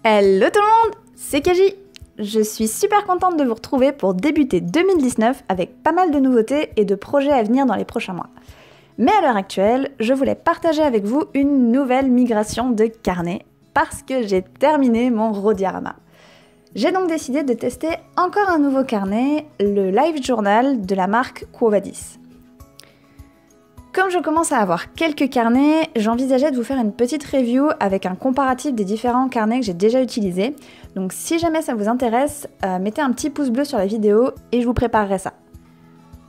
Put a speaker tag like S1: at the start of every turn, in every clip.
S1: Hello tout le monde, c'est Kaji. Je suis super contente de vous retrouver pour débuter 2019 avec pas mal de nouveautés et de projets à venir dans les prochains mois. Mais à l'heure actuelle, je voulais partager avec vous une nouvelle migration de carnet parce que j'ai terminé mon Rodiarama. J'ai donc décidé de tester encore un nouveau carnet, le Live Journal de la marque Quo Vadis. Comme je commence à avoir quelques carnets, j'envisageais de vous faire une petite review avec un comparatif des différents carnets que j'ai déjà utilisés. Donc si jamais ça vous intéresse, mettez un petit pouce bleu sur la vidéo et je vous préparerai ça.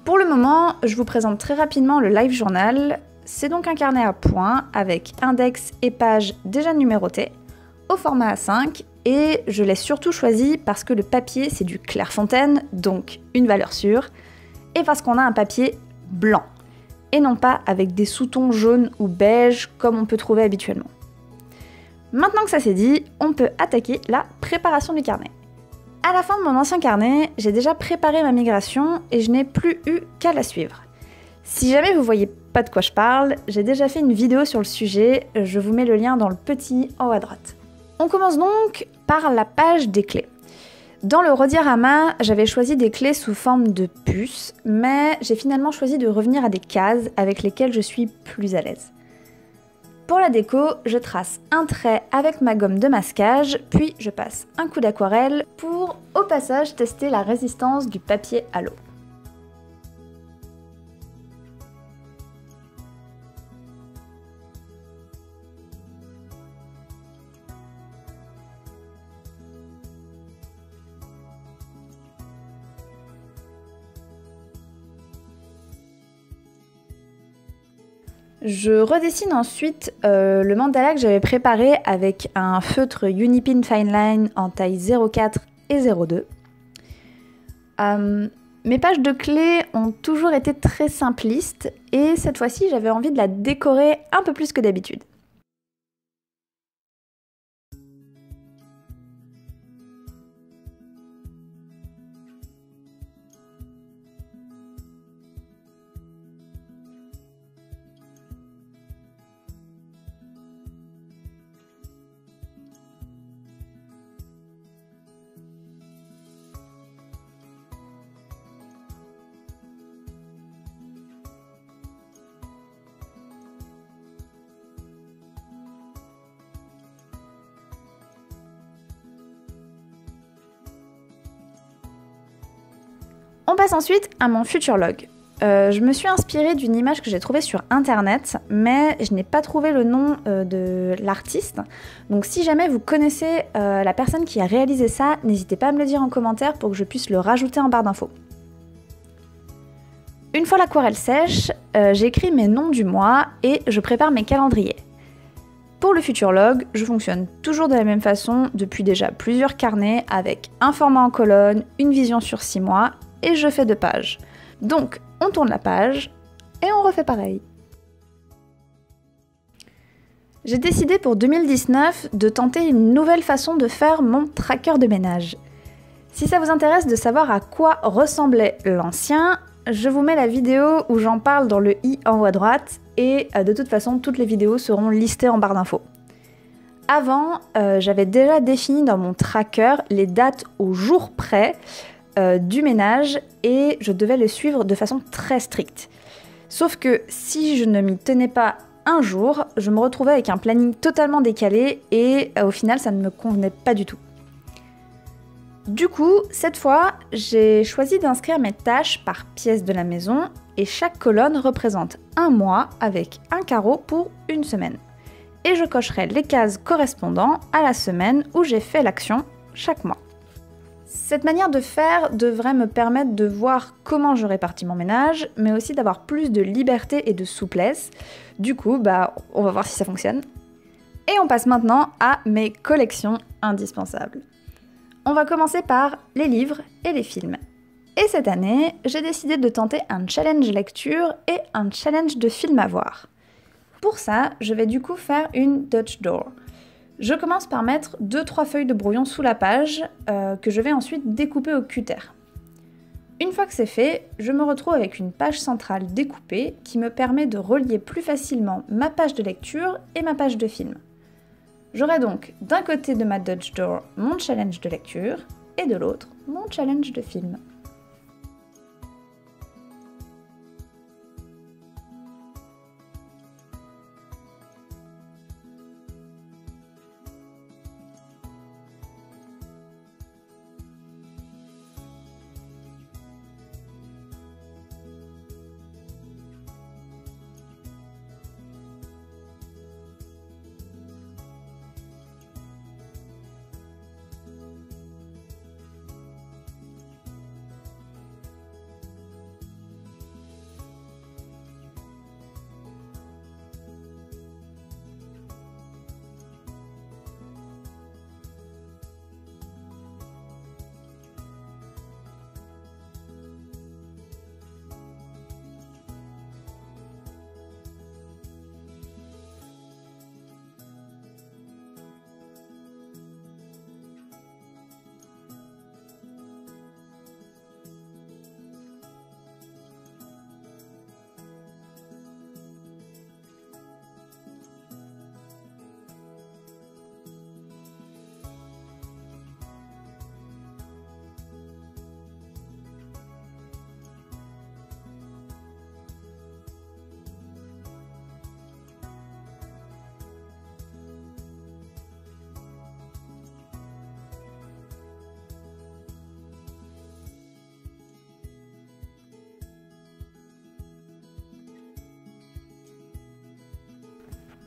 S1: Pour le moment, je vous présente très rapidement le Live Journal. C'est donc un carnet à points avec index et pages déjà numérotées, au format A5, et je l'ai surtout choisi parce que le papier c'est du Clairefontaine, donc une valeur sûre, et parce qu'on a un papier blanc, et non pas avec des sous-tons jaunes ou beige comme on peut trouver habituellement. Maintenant que ça c'est dit, on peut attaquer la préparation du carnet. À la fin de mon ancien carnet, j'ai déjà préparé ma migration et je n'ai plus eu qu'à la suivre. Si jamais vous voyez pas de quoi je parle, j'ai déjà fait une vidéo sur le sujet, je vous mets le lien dans le petit en haut à droite. On commence donc par la page des clés. Dans le Rodiarama, j'avais choisi des clés sous forme de puces, mais j'ai finalement choisi de revenir à des cases avec lesquelles je suis plus à l'aise. Pour la déco, je trace un trait avec ma gomme de masquage, puis je passe un coup d'aquarelle pour, au passage, tester la résistance du papier à l'eau. Je redessine ensuite le mandala que j'avais préparé avec un feutre Unipin Fine Line en taille 0,4 et 0,2. Mes pages de clés ont toujours été très simplistes et cette fois-ci j'avais envie de la décorer un peu plus que d'habitude. On passe ensuite à mon futur log. Je me suis inspirée d'une image que j'ai trouvée sur internet, mais je n'ai pas trouvé le nom de l'artiste. Donc si jamais vous connaissez la personne qui a réalisé ça, n'hésitez pas à me le dire en commentaire pour que je puisse le rajouter en barre d'infos. Une fois l'aquarelle sèche, j'écris mes noms du mois et je prépare mes calendriers. Pour le futur log, je fonctionne toujours de la même façon depuis déjà plusieurs carnets avec un format en colonne, une vision sur 6 mois et je fais 2 pages. Donc on tourne la page et on refait pareil. J'ai décidé pour 2019 de tenter une nouvelle façon de faire mon tracker de ménage. Si ça vous intéresse de savoir à quoi ressemblait l'ancien, je vous mets la vidéo où j'en parle dans le i en haut à droite et de toute façon toutes les vidéos seront listées en barre d'infos. Avant, j'avais déjà défini dans mon tracker les dates au jour près du ménage et je devais le suivre de façon très stricte. Sauf que si je ne m'y tenais pas un jour, je me retrouvais avec un planning totalement décalé et au final ça ne me convenait pas du tout. Du coup, cette fois, j'ai choisi d'inscrire mes tâches par pièce de la maison et chaque colonne représente un mois avec un carreau pour une semaine. Et je cocherai les cases correspondant à la semaine où j'ai fait l'action chaque mois. Cette manière de faire devrait me permettre de voir comment je répartis mon ménage, mais aussi d'avoir plus de liberté et de souplesse. Du coup, on va voir si ça fonctionne. Et on passe maintenant à mes collections indispensables. On va commencer par les livres et les films. Et cette année, j'ai décidé de tenter un challenge lecture et un challenge de film à voir. Pour ça, je vais du coup faire une Dutch Door. Je commence par mettre 2-3 feuilles de brouillon sous la page que je vais ensuite découper au cutter. Une fois que c'est fait, je me retrouve avec une page centrale découpée qui me permet de relier plus facilement ma page de lecture et ma page de film. J'aurai donc d'un côté de ma Dutch Door mon challenge de lecture et de l'autre mon challenge de film.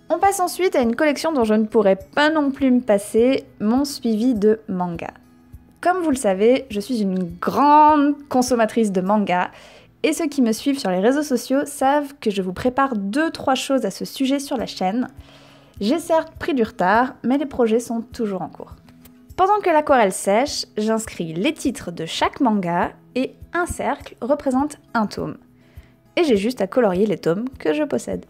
S1: On passe ensuite à une collection dont je ne pourrais pas non plus me passer, mon suivi de manga. Comme vous le savez, je suis une grande consommatrice de manga, et ceux qui me suivent sur les réseaux sociaux savent que je vous prépare 2-3 choses à ce sujet sur la chaîne. J'ai certes pris du retard, mais les projets sont toujours en cours. Pendant que l'aquarelle sèche, j'inscris les titres de chaque manga, et un cercle représente un tome. Et j'ai juste à colorier les tomes que je possède.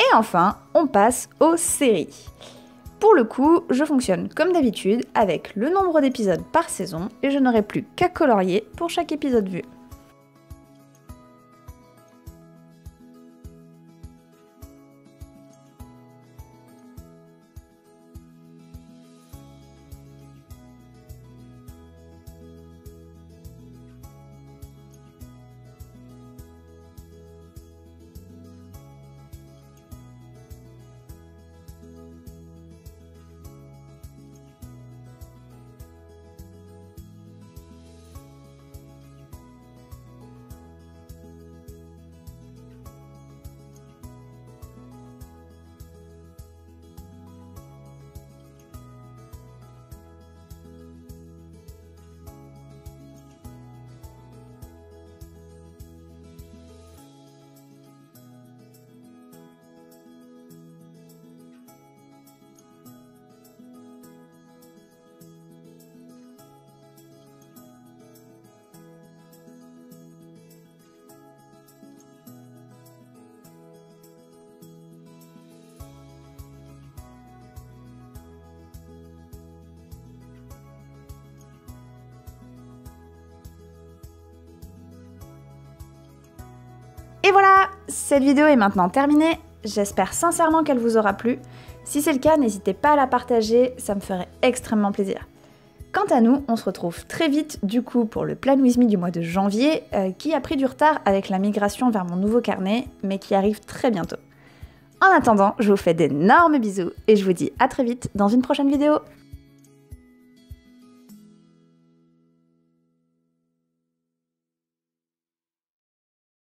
S1: Et enfin, on passe aux séries. Pour le coup, je fonctionne comme d'habitude avec le nombre d'épisodes par saison et je n'aurai plus qu'à colorier pour chaque épisode vu. Et voilà, cette vidéo est maintenant terminée. J'espère sincèrement qu'elle vous aura plu. Si c'est le cas, n'hésitez pas à la partager, ça me ferait extrêmement plaisir. Quant à nous, on se retrouve très vite du coup pour le Plan With Me du mois de janvier, qui a pris du retard avec la migration vers mon nouveau carnet, mais qui arrive très bientôt. En attendant, je vous fais d'énormes bisous et je vous dis à très vite dans une prochaine vidéo.